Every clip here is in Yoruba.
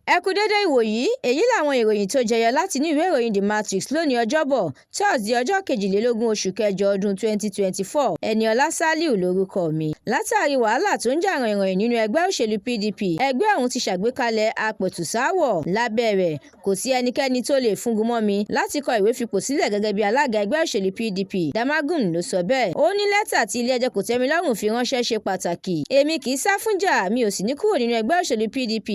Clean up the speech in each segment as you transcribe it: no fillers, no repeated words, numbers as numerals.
Ẹ kú dédé ìwòyí, èyí làwọn ìròyìn tó jẹyọ láti inú ìwé ìròyìn The Matrix lónìí Ọjọ́bọ̀, Thursday ọjọ́ 22 oṣù kẹjọ ọdún 2024. Ẹniọlá Sálíù lórúkọ mi. Látàrí wàhálà tó ń jà ràìnràìn nínú ẹgbẹ́ òṣèlú PDP, ẹgbẹ́ ọ̀hún ti ṣàgbékalẹ̀ apẹ̀tùsááwọ̀. Lábẹ́ rẹ̀, kò sí ẹnikẹ́ni tó lè fúngun mọ́ mi láti kọ ìwé fipò sílẹ̀ gẹ́gẹ́ bí alága ẹgbẹ́ òṣèlú PDP. Damagum ló sọ bẹ́ẹ̀. Ó ní lẹ́tà tí ilé-ẹjọ́ kòtẹ́milọ́rùn fi ránṣẹ́ ṣe pàtàkì. Èmi kì í sá fúnjà, mi ò sì ní kúrò nínú ẹgbẹ́ òṣèlú PDP.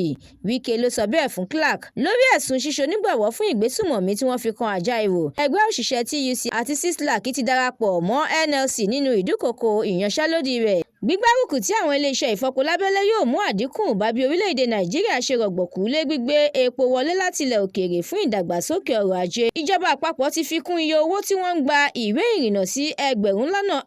Wike ló sọ bẹ́ẹ̀ fún Clark lórí ẹ̀sùn ṣíṣe onígbọ̀wọ́ fún ìgbésùmọ̀mí tí wọ́n fi kan Àjàìrò. Ẹgbẹ́ òṣìṣẹ́ TUC àti Sislak ti darapọ̀ mọ́ NLC nínú ìdúkokò ìyanṣẹ́lódì rẹ̀. Gbígbárùkù tí àwọn iléeṣẹ́ ìfọpo lábẹ́lé yóò mú àdínkù bá bí orílẹ̀-èdè Nàìjíríà ṣe rọ̀gbọ̀kú lé gbígbé epo wọlé láti ilẹ̀ òkèèrè fún ìdàgbàsókè ọrọ̀ ajé. Ìjọba àpapọ̀ ti fi kún iye owó tí wọ́n ń gba ìwé ìrìnnà sí $50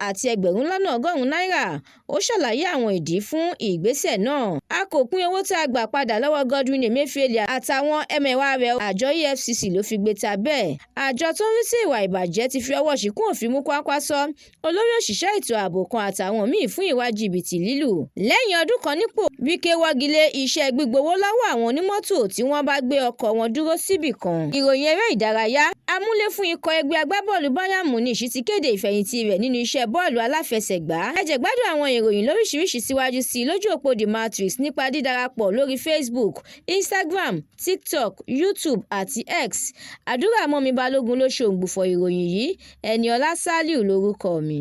àti $100 náírà. Ó ṣàlàyé àwọn ìdí fún ìgbésẹ̀ náà. A kò pín owó tá a gbà padà lọ́wọ́ Godwin Emefiele àtàwọn ẹmẹ̀wà rẹ̀. Àjọ EFCC ló fi gbé ta bẹ́ẹ̀. Àjọ tó ń rí sí ìwà ìbàjẹ́ ti fi ọwọ́ ṣìkún òfin mú Kwankwaso, olórí òṣìṣẹ́ ètò ààbò kan àtàwọn míì fún ìwà jìbìtì lílù. Lẹ́yìn ọdún kan nípò, Wike wọ́gilé iṣẹ́ gbígbówó lọ́wọ́ àwọn onímọ́tò tí wọ́n bá gbé ọkọ̀ wọn dúró síbì kan. Ìròyìn eré ìdárayá, amúlé fún ikọ̀ ẹgbẹ́ agbábọ́ọ̀lù Bayern Munich ti kéde ìfẹ̀yìntì rẹ̀ nínú iṣẹ́ bọ́ọ̀lù aláfẹsẹ̀gbá. Ẹ jẹ́ gbádùn àwọn ìròyìn lóríṣiríṣi síwájú sí i lójú òpó The Matrix nípa dídarapọ̀ lórí Facebook, Instagram, TikTok, YouTube àti X. Àdúrà mọ́mi Balógun ló ṣòǹgbùfọ̀ ìròyìn yìí. Ẹniọlá Sálíù lórúkọ mi.